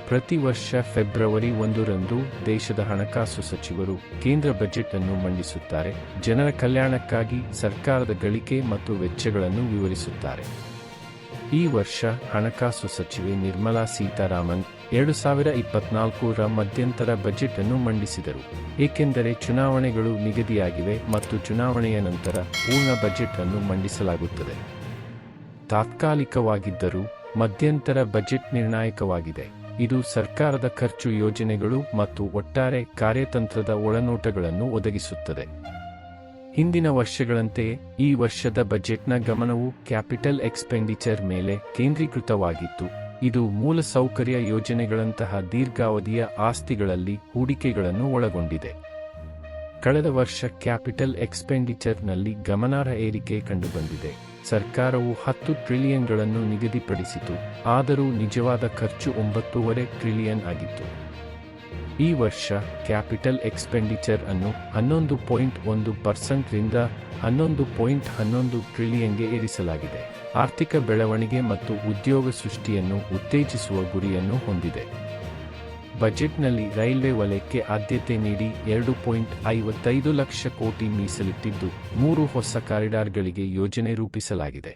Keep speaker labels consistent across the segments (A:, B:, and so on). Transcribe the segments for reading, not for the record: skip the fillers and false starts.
A: ಪ್ರತಿ ವರ್ಷ ಫೆಬ್ರವರಿ 1ರಂದು ದೇಶದ ಹಣಕಾಸು ಸಚಿವರು ಕೇಂದ್ರ ಬಜೆಟ್ ಅನ್ನು ಮಂಡಿಸುತ್ತಾರೆ. ಜನರ ಕಲ್ಯಾಣಕ್ಕಾಗಿ ಸರ್ಕಾರದ ಗಳಿಕೆ ಮತ್ತು ವೆಚ್ಚಗಳನ್ನು ವಿವರಿಸುತ್ತಾರೆ. ಈ ವರ್ಷ ಹಣಕಾಸು ಸಚಿವೆ ನಿರ್ಮಲಾ ಸೀತಾರಾಮನ್ 2024ರ ಮಧ್ಯಂತರ ಬಜೆಟ್ ಅನ್ನು ಮಂಡಿಸಿದರು. ಏಕೆಂದರೆ ಚುನಾವಣೆಗಳು ನಿಗದಿಯಾಗಿವೆ ಮತ್ತು ಚುನಾವಣೆಯ ನಂತರ ಪೂರ್ಣ ಬಜೆಟ್ ಅನ್ನು ಮಂಡಿಸಲಾಗುತ್ತದೆ. ತಾತ್ಕಾಲಿಕವಾಗಿದ್ದರೂ ಮಧ್ಯಂತರ ಬಜೆಟ್ ನಿರ್ಣಾಯಕವಾಗಿದೆ. ಇದು ಸರ್ಕಾರದ ಖರ್ಚು ಯೋಜನೆಗಳು ಮತ್ತು ಒಟ್ಟಾರೆ ಕಾರ್ಯತಂತ್ರದ ಒಳನೋಟಗಳನ್ನು ಒದಗಿಸುತ್ತದೆ. ಹಿಂದಿನ ವರ್ಷಗಳಂತೆಯೇ ಈ ವರ್ಷದ ಬಜೆಟ್ನ ಗಮನವು ಕ್ಯಾಪಿಟಲ್ ಎಕ್ಸ್ಪೆಂಡಿಚರ್ ಮೇಲೆ ಕೇಂದ್ರೀಕೃತವಾಗಿತ್ತು. ಇದು ಮೂಲಸೌಕರ್ಯ ಯೋಜನೆಗಳಂತಹ ದೀರ್ಘಾವಧಿಯ ಆಸ್ತಿಗಳಲ್ಲಿ ಹೂಡಿಕೆಗಳನ್ನು ಒಳಗೊಂಡಿದೆ. ಕಳೆದ ವರ್ಷ ಕ್ಯಾಪಿಟಲ್ ಎಕ್ಸ್ಪೆಂಡಿಚರ್ನಲ್ಲಿ ಗಮನಾರ್ಹ ಏರಿಕೆ ಕಂಡುಬಂದಿದೆ. ಸರ್ಕಾರವು 10 ಟ್ರಿಲಿಯನ್ಗಳನ್ನು ನಿಗದಿಪಡಿಸಿತು, ಆದರೂ ನಿಜವಾದ ಖರ್ಚು 9.5 ಟ್ರಿಲಿಯನ್ ಆಗಿತ್ತು. ಈ ವರ್ಷ ಕ್ಯಾಪಿಟಲ್ ಎಕ್ಸ್ಪೆಂಡಿಚರ್ ಅನ್ನು 11.1% ರಿಂದ 11.11 ಟ್ರಿಲಿಯನ್ಗೆ ಏರಿಸಲಾಗಿದೆ. ಆರ್ಥಿಕ ಬೆಳವಣಿಗೆ ಮತ್ತು ಉದ್ಯೋಗ ಸೃಷ್ಟಿಯನ್ನು ಉತ್ತೇಜಿಸುವ ಗುರಿಯನ್ನು ಹೊಂದಿದೆ. ಬಜೆಟ್ನಲ್ಲಿ ರೈಲ್ವೆ ವಲಯಕ್ಕೆ ಆದ್ಯತೆ ನೀಡಿ 2.55 ಲಕ್ಷ ಕೋಟಿ ಮೀಸಲಿಟ್ಟಿದ್ದು 3 ಹೊಸ ಕಾರಿಡಾರ್ಗಳಿಗೆ ಯೋಜನೆ ರೂಪಿಸಲಾಗಿದೆ.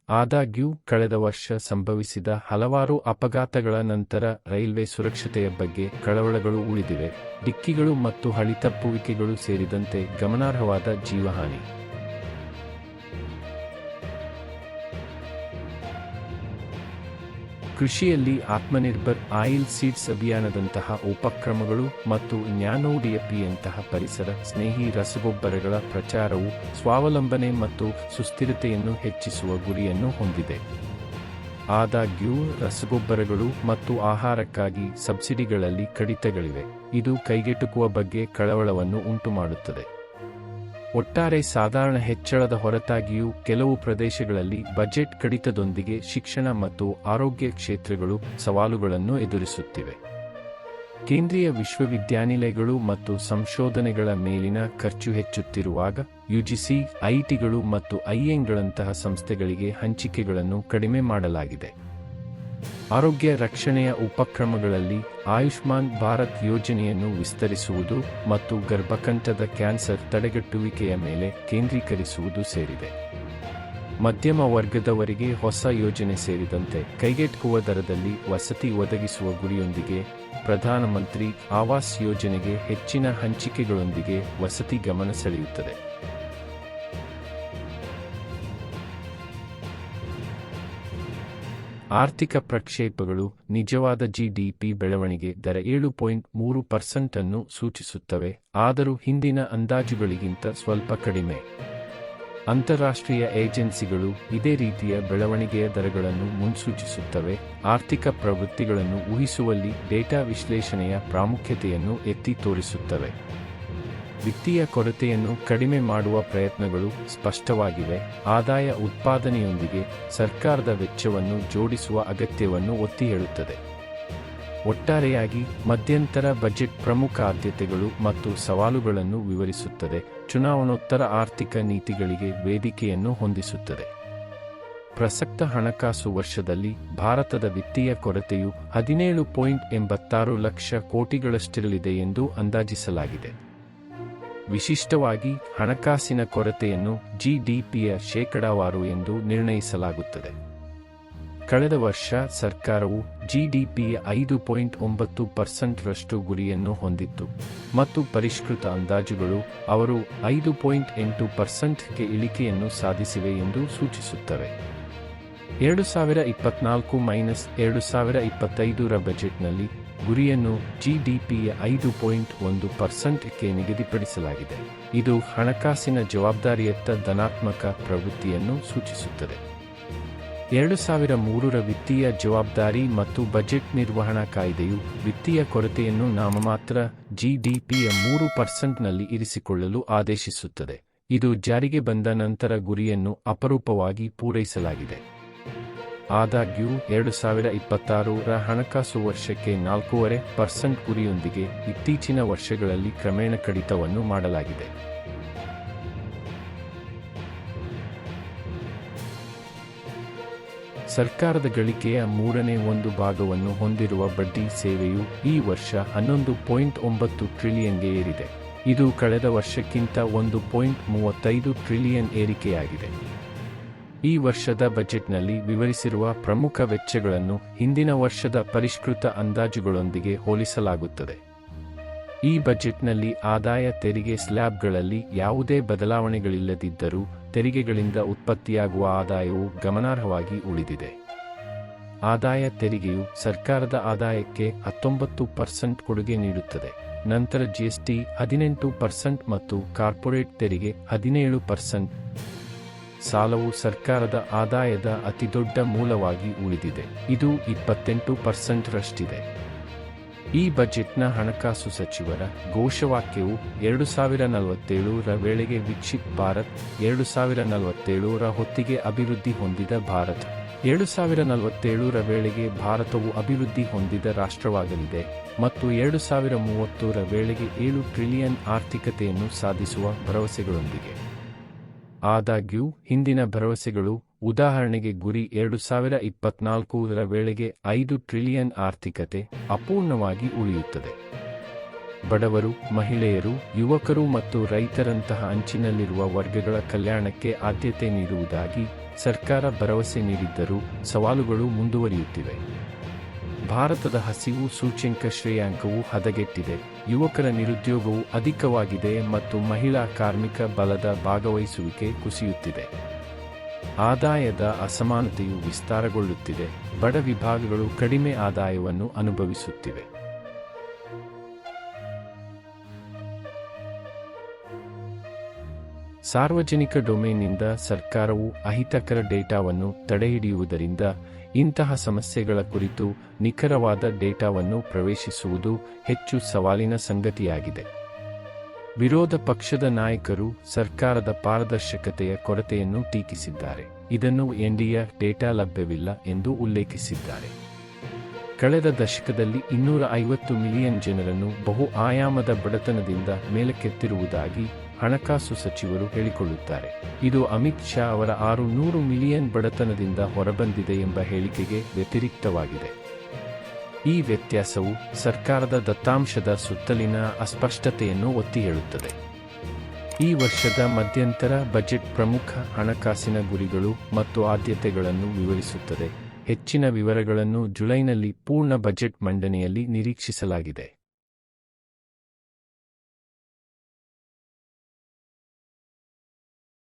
A: ಆದಾಗ್ಯೂ ಕಳೆದ ವರ್ಷ ಸಂಭವಿಸಿದ ಹಲವಾರು ಅಪಘಾತಗಳ ನಂತರ ರೈಲ್ವೆ ಸುರಕ್ಷತೆಯ ಬಗ್ಗೆ ಕಳವಳಗಳು ಉಳಿದಿವೆ. ಡಿಕ್ಕಿಗಳು ಮತ್ತು ಹಳಿತಪ್ಪುವಿಕೆಗಳು ಸೇರಿದಂತೆ ಗಮನಾರ್ಹವಾದ ಜೀವಹಾನಿ. ಕೃಷಿಯಲ್ಲಿ ಆತ್ಮನಿರ್ಭರ್ ಆಯಿಲ್ ಸೀಡ್ಸ್ ಅಭಿಯಾನದಂತಹ ಉಪಕ್ರಮಗಳು ಮತ್ತು ನ್ಯಾನೋ ಡಿಎಪಿಯಂತಹ ಪರಿಸರ ಸ್ನೇಹಿ ರಸಗೊಬ್ಬರಗಳ ಪ್ರಚಾರವು ಸ್ವಾವಲಂಬನೆ ಮತ್ತು ಸುಸ್ಥಿರತೆಯನ್ನು ಹೆಚ್ಚಿಸುವ ಗುರಿಯನ್ನು ಹೊಂದಿದೆ. ಆದಾಗ್ಯೂ ರಸಗೊಬ್ಬರಗಳು ಮತ್ತು ಆಹಾರಕ್ಕಾಗಿ ಸಬ್ಸಿಡಿಗಳಲ್ಲಿ ಕಡಿತಗಳಿವೆ. ಇದು ಕೈಗೆಟುಕುವ ಬಗ್ಗೆ ಕಳವಳವನ್ನು ಉಂಟುಮಾಡುತ್ತದೆ. ಒಟ್ಟಾರೆ ಸಾಧಾರಣ ಹೆಚ್ಚಳದ ಹೊರತಾಗಿಯೂ ಕೆಲವು ಪ್ರದೇಶಗಳಲ್ಲಿ ಬಜೆಟ್ ಕಡಿತದೊಂದಿಗೆ ಶಿಕ್ಷಣ ಮತ್ತು ಆರೋಗ್ಯ ಕ್ಷೇತ್ರಗಳು ಸವಾಲುಗಳನ್ನು ಎದುರಿಸುತ್ತಿವೆ. ಕೇಂದ್ರೀಯ ವಿಶ್ವವಿದ್ಯಾನಿಲಯಗಳು ಮತ್ತು ಸಂಶೋಧನೆಗಳ ಮೇಲಿನ ಖರ್ಚು ಹೆಚ್ಚುತ್ತಿರುವಾಗ ಯುಜಿಸಿ, ಐಐಟಿಗಳು ಮತ್ತು ಐಐಎಂಗಳಂತಹ ಸಂಸ್ಥೆಗಳಿಗೆ ಹಂಚಿಕೆಗಳನ್ನು ಕಡಿಮೆ ಮಾಡಲಾಗಿದೆ. ಆರೋಗ್ಯ ರಕ್ಷಣೆಯ ಉಪಕ್ರಮಗಳಲ್ಲಿ ಆಯುಷ್ಮಾನ್ ಭಾರತ್ ಯೋಜನೆಯನ್ನು ವಿಸ್ತರಿಸುವುದು ಮತ್ತು ಗರ್ಭಕಂಠದ ಕ್ಯಾನ್ಸರ್ ತಡೆಗಟ್ಟುವಿಕೆಯ ಮೇಲೆ ಕೇಂದ್ರೀಕರಿಸುವುದು ಸೇರಿದೆ. ಮಧ್ಯಮ ವರ್ಗದವರಿಗೆ ಹೊಸ ಯೋಜನೆ ಸೇರಿದಂತೆ ಕೈಗೆಟುಕುವ ದರದಲ್ಲಿ ವಸತಿ ಒದಗಿಸುವ ಗುರಿಯೊಂದಿಗೆ ಪ್ರಧಾನಮಂತ್ರಿ ಆವಾಸ್ ಯೋಜನೆಗೆ ಹೆಚ್ಚಿನ ಹಂಚಿಕೆಗಳೊಂದಿಗೆ ವಸತಿ ಗಮನ ಸೆಳೆಯುತ್ತದೆ. ಆರ್ಥಿಕ ಪ್ರಕ್ಷೇಪಗಳು ನಿಜವಾದ ಜಿಡಿಪಿ ಬೆಳವಣಿಗೆ ದರ 7.3% ಅನ್ನು ಸೂಚಿಸುತ್ತವೆ, ಆದರೂ ಹಿಂದಿನ ಅಂದಾಜುಗಳಿಗಿಂತ ಸ್ವಲ್ಪ ಕಡಿಮೆ. ಅಂತಾರಾಷ್ಟ್ರೀಯ ಏಜೆನ್ಸಿಗಳು ಇದೇ ರೀತಿಯ ಬೆಳವಣಿಗೆಯ ದರಗಳನ್ನು ಮುನ್ಸೂಚಿಸುತ್ತವೆ. ಆರ್ಥಿಕ ಪ್ರವೃತ್ತಿಗಳನ್ನು ಊಹಿಸುವಲ್ಲಿ ಡೇಟಾ ವಿಶ್ಲೇಷಣೆಯ ಪ್ರಾಮುಖ್ಯತೆಯನ್ನು ಎತ್ತಿ ತೋರಿಸುತ್ತವೆ. ವಿತ್ತೀಯ ಕೊರತೆಯನ್ನು ಕಡಿಮೆ ಮಾಡುವ ಪ್ರಯತ್ನಗಳು ಸ್ಪಷ್ಟವಾಗಿವೆ. ಆದಾಯ ಉತ್ಪಾದನೆಯೊಂದಿಗೆ ಸರ್ಕಾರದ ವೆಚ್ಚವನ್ನು ಜೋಡಿಸುವ ಅಗತ್ಯವನ್ನು ಒತ್ತಿ ಹೇಳುತ್ತದೆ. ಒಟ್ಟಾರೆಯಾಗಿ ಮಧ್ಯಂತರ ಬಜೆಟ್ ಪ್ರಮುಖ ಆದ್ಯತೆಗಳು ಮತ್ತು ಸವಾಲುಗಳನ್ನು ವಿವರಿಸುತ್ತದೆ, ಚುನಾವಣೋತ್ತರ ಆರ್ಥಿಕ ನೀತಿಗಳಿಗೆ ವೇದಿಕೆಯನ್ನು ಹೊಂದಿಸುತ್ತದೆ. ಪ್ರಸಕ್ತ ಹಣಕಾಸು ವರ್ಷದಲ್ಲಿ ಭಾರತದ ವಿತ್ತೀಯ ಕೊರತೆಯು 17.86 ಲಕ್ಷ ಕೋಟಿಗಳಷ್ಟಿರಲಿದೆ ಎಂದು ಅಂದಾಜಿಸಲಾಗಿದೆ. ವಿಶಿಷ್ಟವಾಗಿ ಹಣಕಾಸಿನ ಕೊರತೆಯನ್ನು ಜಿಡಿಪಿಯ ಶೇಕಡಾವಾರು ಎಂದು ನಿರ್ಣಯಿಸಲಾಗುತ್ತದೆ. ಕಳೆದ ವರ್ಷ ಸರ್ಕಾರವು ಜಿಡಿಪಿಯ 5.9% ರಷ್ಟು ಗುರಿಯನ್ನು ಹೊಂದಿತ್ತು ಮತ್ತು ಪರಿಷ್ಕೃತ ಅಂದಾಜುಗಳು ಅವರು 5.8%ಗೆ ಇಳಿಕೆಯನ್ನು ಸಾಧಿಸಿವೆ ಎಂದು ಸೂಚಿಸುತ್ತವೆ. 2024-2025ರ ಬಜೆಟ್ನಲ್ಲಿ ಗುರಿಯನ್ನು ಜಿಡಿಪಿಯ 5.1%ಕ್ಕೆ ನಿಗದಿಪಡಿಸಲಾಗಿದೆ. ಇದು ಹಣಕಾಸಿನ ಜವಾಬ್ದಾರಿಯತ್ತ ಧನಾತ್ಮಕ ಪ್ರವೃತ್ತಿಯನ್ನು ಸೂಚಿಸುತ್ತದೆ. 2003ರ ವಿತ್ತೀಯ ಜವಾಬ್ದಾರಿ ಮತ್ತು ಬಜೆಟ್ ನಿರ್ವಹಣಾ ಕಾಯ್ದೆಯು ವಿತ್ತೀಯ ಕೊರತೆಯನ್ನು ನಾಮಮಾತ್ರ ಜಿಡಿಪಿಯ 3%ನಲ್ಲಿ ಇರಿಸಿಕೊಳ್ಳಲು ಆದೇಶಿಸುತ್ತದೆ. ಇದು ಜಾರಿಗೆ ಬಂದ ನಂತರ ಗುರಿಯನ್ನು ಅಪರೂಪವಾಗಿ ಪೂರೈಸಲಾಗಿದೆ. ಆದಾಗ್ಯೂ 2026ರ ಹಣಕಾಸು ವರ್ಷಕ್ಕೆ 4.5% ಗುರಿಯೊಂದಿಗೆ ಇತ್ತೀಚಿನ ವರ್ಷಗಳಲ್ಲಿ ಕ್ರಮೇಣ ಕಡಿತವನ್ನು ಮಾಡಲಾಗಿದೆ. ಸರ್ಕಾರದ ಗಳಿಕೆಯ 1/3 ಭಾಗವನ್ನು ಹೊಂದಿರುವ ಬಡ್ಡಿ ಸೇವೆಯು ಈ ವರ್ಷ 11.9 ಟ್ರಿಲಿಯನ್ಗೆ ಏರಿದೆ. ಇದು ಕಳೆದ ವರ್ಷಕ್ಕಿಂತ 1.35 ಟ್ರಿಲಿಯನ್ ಏರಿಕೆಯಾಗಿದೆ. ಈ ವರ್ಷದ ಬಜೆಟ್ನಲ್ಲಿ ವಿವರಿಸಿರುವ ಪ್ರಮುಖ ವೆಚ್ಚಗಳನ್ನು ಹಿಂದಿನ ವರ್ಷದ ಪರಿಷ್ಕೃತ ಅಂದಾಜುಗಳೊಂದಿಗೆ ಹೋಲಿಸಲಾಗುತ್ತದೆ. ಈ ಬಜೆಟ್ನಲ್ಲಿ ಆದಾಯ ತೆರಿಗೆ ಸ್ಲ್ಯಾಬ್ಗಳಲ್ಲಿ ಯಾವುದೇ ಬದಲಾವಣೆಗಳಿಲ್ಲದಿದ್ದರೂ ತೆರಿಗೆಗಳಿಂದ ಉತ್ಪತ್ತಿಯಾಗುವ ಆದಾಯವು ಗಮನಾರ್ಹವಾಗಿ ಉಳಿದಿದೆ. ಆದಾಯ ತೆರಿಗೆಯು ಸರ್ಕಾರದ ಆದಾಯಕ್ಕೆ 19% ಕೊಡುಗೆ ನೀಡುತ್ತದೆ. ನಂತರ ಜಿಎಸ್ಟಿ 18% ಮತ್ತು ಕಾರ್ಪೊರೇಟ್ ತೆರಿಗೆ 17%. ಸಾಲವು ಸರ್ಕಾರದ ಆದಾಯದ ಅತಿದೊಡ್ಡ ಮೂಲವಾಗಿ ಉಳಿದಿದೆ, ಇದು 28% ರಷ್ಟಿದೆ. ಈ ಬಜೆಟ್ನ ಹಣಕಾಸು ಸಚಿವರ ಘೋಷವಾಕ್ಯವು 2047ರ ವೇಳೆಗೆ ವಿಕಸಿತ್ ಭಾರತ್, 2047ರ ಹೊತ್ತಿಗೆ ಅಭಿವೃದ್ಧಿ ಹೊಂದಿದ ಭಾರತ, 2047ರ ವೇಳೆಗೆ ಭಾರತವು ಅಭಿವೃದ್ಧಿ ಹೊಂದಿದ ರಾಷ್ಟ್ರವಾಗಲಿದೆ ಮತ್ತು 2030ರ ವೇಳೆಗೆ 7 ಟ್ರಿಲಿಯನ್ ಆರ್ಥಿಕತೆಯನ್ನು ಸಾಧಿಸುವ ಭರವಸೆಗಳೊಂದಿಗೆ. ಆದಾಗ್ಯೂ ಹಿಂದಿನ ಭರವಸೆಗಳು, ಉದಾಹರಣೆಗೆ ಗುರಿ 2024ರ ವೇಳೆಗೆ 5 ಟ್ರಿಲಿಯನ್ ಆರ್ಥಿಕತೆ, ಅಪೂರ್ಣವಾಗಿ ಉಳಿಯುತ್ತದೆ. ಬಡವರು, ಮಹಿಳೆಯರು, ಯುವಕರು ಮತ್ತು ರೈತರಂತಹ ಅಂಚಿನಲ್ಲಿರುವ ವರ್ಗಗಳ ಕಲ್ಯಾಣಕ್ಕೆ ಆದ್ಯತೆ ನೀಡುವುದಾಗಿ ಸರ್ಕಾರ ಭರವಸೆ ನೀಡಿದ್ದರೂ ಸವಾಲುಗಳು ಮುಂದುವರಿಯುತ್ತಿವೆ. ಭಾರತದ ಹಸಿವು ಸೂಚ್ಯಂಕ ಶ್ರೇಯಾಂಕವು ಹದಗೆಟ್ಟಿದೆ, ಯುವಕರ ನಿರುದ್ಯೋಗವು ಅಧಿಕವಾಗಿದೆ ಮತ್ತು ಮಹಿಳಾ ಕಾರ್ಮಿಕ ಬಲದ ಭಾಗವಹಿಸುವಿಕೆ ಕುಸಿಯುತ್ತಿದೆ. ಆದಾಯದ ಅಸಮಾನತೆಯು ವಿಸ್ತಾರಗೊಳ್ಳುತ್ತಿದೆ, ಬಡ ವಿಭಾಗಗಳು ಕಡಿಮೆ ಆದಾಯವನ್ನು ಅನುಭವಿಸುತ್ತಿವೆ. ಸಾರ್ವಜನಿಕ ಡೊಮೇನ್ನಿಂದ ಸರ್ಕಾರವು ಅಹಿತಕರ ಡೇಟಾವನ್ನು ತಡೆಹಿಡಿಯುವುದರಿಂದ ಇಂತಹ ಸಮಸ್ಯೆಗಳ ಕುರಿತು ನಿಖರವಾದ ಡೇಟಾವನ್ನು ಪ್ರವೇಶಿಸುವುದು ಹೆಚ್ಚು ಸವಾಲಿನ ಸಂಗತಿಯಾಗಿದೆ. ವಿರೋಧ ಪಕ್ಷದ ನಾಯಕರು ಸರ್ಕಾರದ ಪಾರದರ್ಶಕತೆಯ ಕೊರತೆಯನ್ನು ಟೀಕಿಸಿದ್ದಾರೆ, ಇದನ್ನು ಎನ್ಡಿಎ ಡೇಟಾ ಲಭ್ಯವಿಲ್ಲ ಎಂದು ಉಲ್ಲೇಖಿಸಿದ್ದಾರೆ. ಕಳೆದ ದಶಕದಲ್ಲಿ 250 ಮಿಲಿಯನ್ ಜನರನ್ನು ಬಹು ಆಯಾಮದ ಬಡತನದಿಂದ ಮೇಲಕ್ಕೆತ್ತಿರುವುದಾಗಿ ಹಣಕಾಸು ಸಚಿವರು ಹೇಳಿಕೊಳ್ಳುತ್ತಾರೆ. ಇದು ಅಮಿತ್ ಶಾ ಅವರ 600 ಮಿಲಿಯನ್ ಬಡತನದಿಂದ ಹೊರಬಂದಿದೆ ಎಂಬ ಹೇಳಿಕೆಗೆ ವ್ಯತಿರಿಕ್ತವಾಗಿದೆ. ಈ ವ್ಯತ್ಯಾಸವು ಸರ್ಕಾರದ ದತ್ತಾಂಶದ ಸುತ್ತಲಿನ ಅಸ್ಪಷ್ಟತೆಯನ್ನು ಒತ್ತಿ ಹೇಳುತ್ತದೆ. ಈ ವರ್ಷದ ಮಧ್ಯಂತರ ಬಜೆಟ್ ಪ್ರಮುಖ ಹಣಕಾಸಿನ ಗುರಿಗಳು ಮತ್ತು ಆದ್ಯತೆಗಳನ್ನು ವಿವರಿಸುತ್ತದೆ. ಹೆಚ್ಚಿನ ವಿವರಗಳನ್ನು ಜುಲೈನಲ್ಲಿ ಪೂರ್ಣ ಬಜೆಟ್ ಮಂಡನೆಯಲ್ಲಿ ನಿರೀಕ್ಷಿಸಲಾಗಿದೆ.